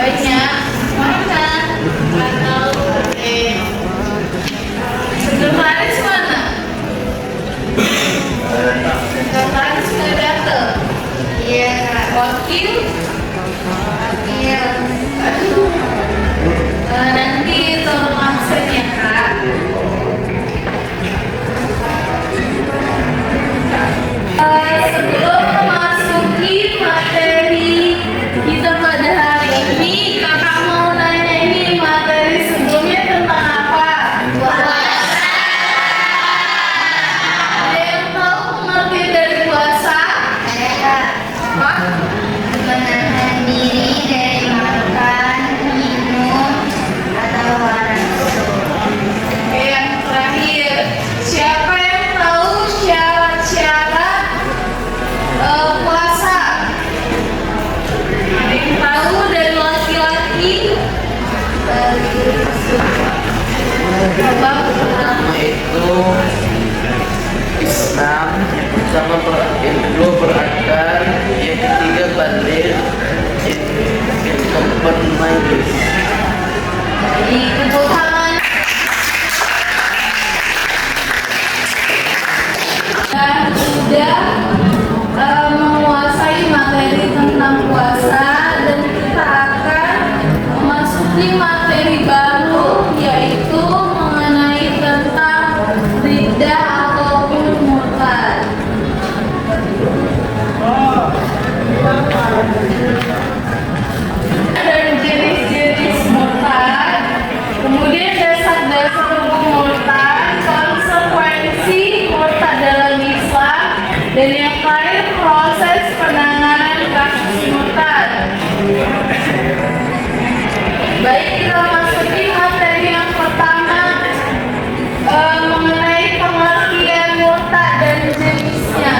banyak mana atau sekretaris mana? Sekretaris nggak datang. Iya. Wakil. Aduh. Nanti tolong absen ya Kak. Sebelum memasuki materi kita pada hari ini, kakak mau nanya ini materi sebelumnya tentang apa? Puasa. Ada yang tahu pengertian dari puasa? Apa? Menahan diri dari makan, minum, atau olahraga. Oke, yang terakhir, siapa yang tahu syarat-syarat puasa? Ada yang tahu dari laki-laki? Coba Itu Islam sama yang kedua berakal, yang ketiga balik, yang keempat majlis. di tepuk tangan. Dan sudah menguasai materi tentang puasa dan kita akan memasuki materi baru yaitu mengenai tentang riddah ataupun murtad. Dan jenis-jenis murtad, kemudian dasar-dasar hukum murtad, konsekuensi murtad dalam Islam, dan yang terakhir proses penanganan kasus murtad. Baik, kita masuki materi yang pertama mengenai pengertian murtad dan jenisnya.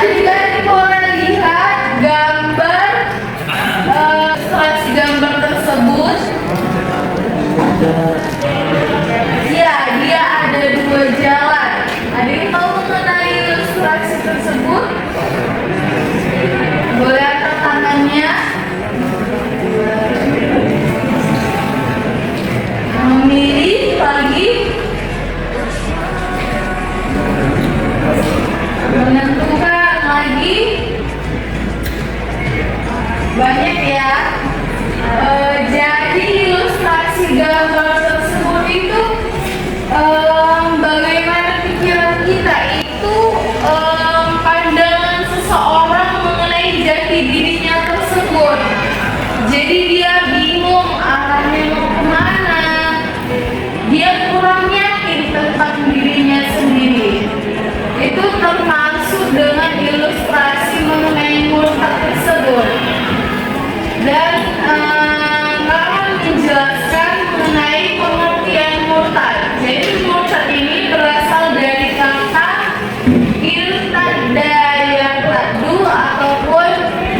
Adik-adik boleh lihat gambar ilustrasi gambar tersebut. Ya, dia ada dua jalan. Ada yang tahu mengenai ilustrasi tersebut? Boleh angkat tangannya. Memilih lagi. Menentukan lagi. Banyak ya. Jadi ilustrasi gambar tersebut itu bagaimana pikiran kita itu pandangan seseorang mengenai jati dirinya tersebut. Jadi dia bingung arahnya mau kemana. Dia kurang yakin tentang dirinya sendiri. Itu termasuk dengan ilustrasi mengenai murtad tersebut. Dan akan menjelaskan mengenai pengertian murtad. Jadi murtad ini berasal dari kata irtadda yartaddu ataupun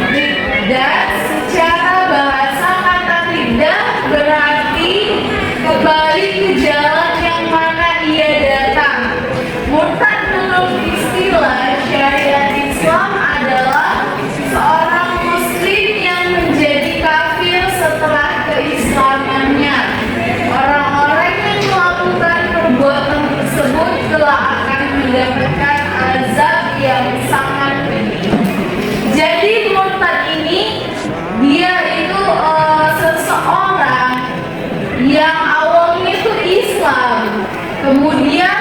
riddah. Secara bahasa kata riddah berarti kembali ke jalan yang mana ia datang. Murtad menurut istilah syariat Islam adalah seorang muslim yang menjadi kafir setelah keislamannya. Orang-orang yang melakukan perbuatan tersebut telah akan mendapatkan azab yang sangat pedih. Jadi murtad ini dia itu seseorang yang awalnya itu Islam, kemudian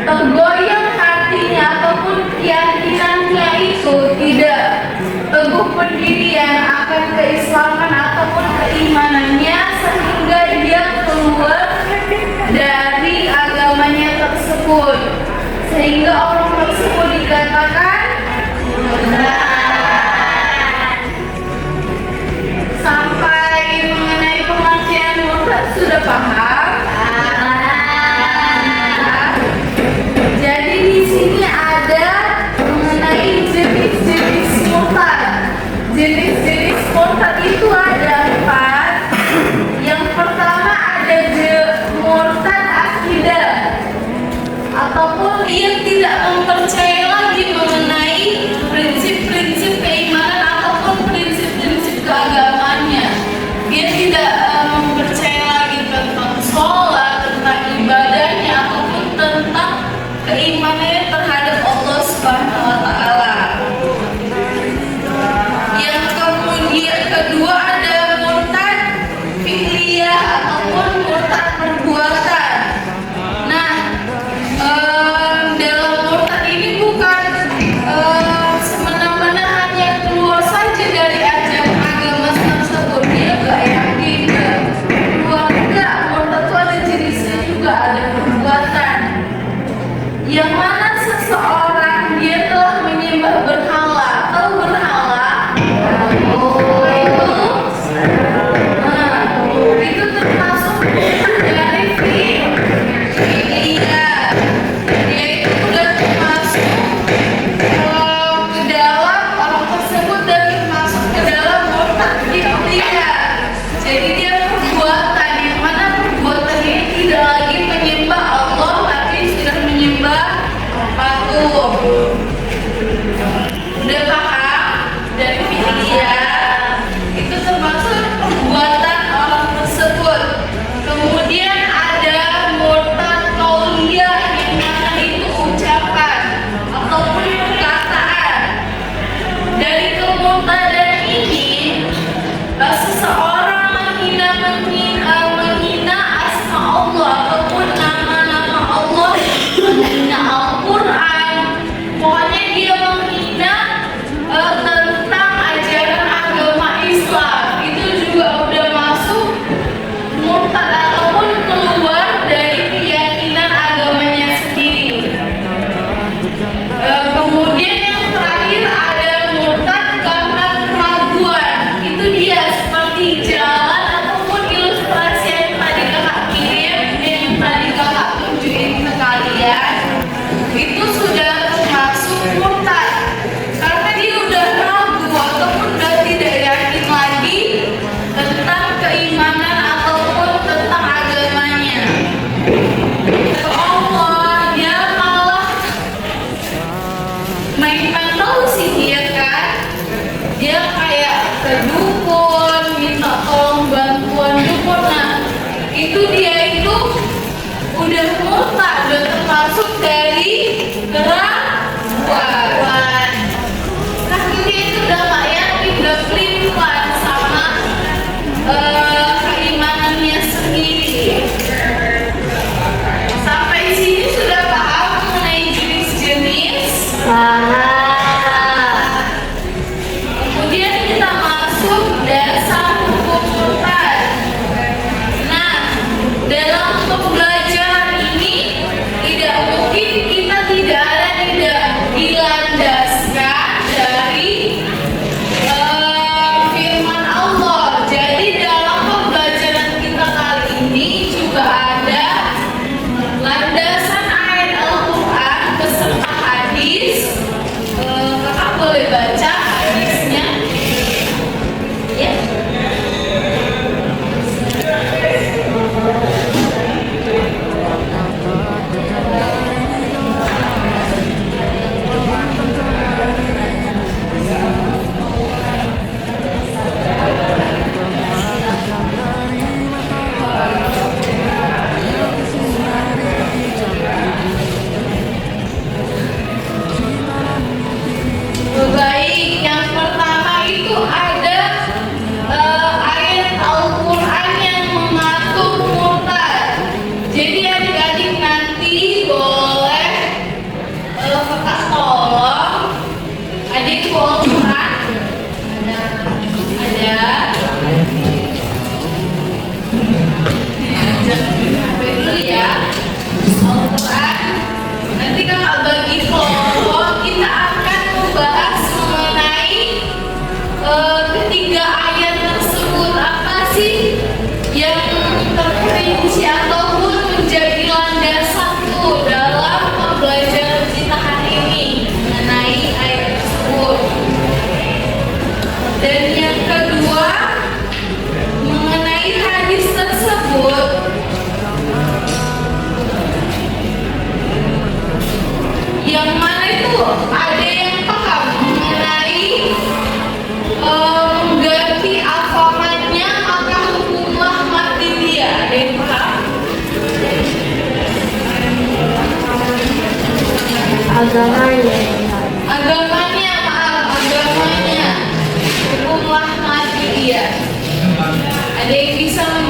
tergoyang hatinya ataupun keyakinannya itu tidak teguh pendirian akan keislaman ataupun keimanannya, sehingga dia keluar dari agamanya tersebut, sehingga orang tersebut dikatakan sampai mengenai pengertian murtad sudah paham? Jadi di sini ada mengenai jenis-jenis murtad. Jenis-jenis murtad itu ada 4. Yang pertama ada murtad akidah ataupun yang tidak Yang bisa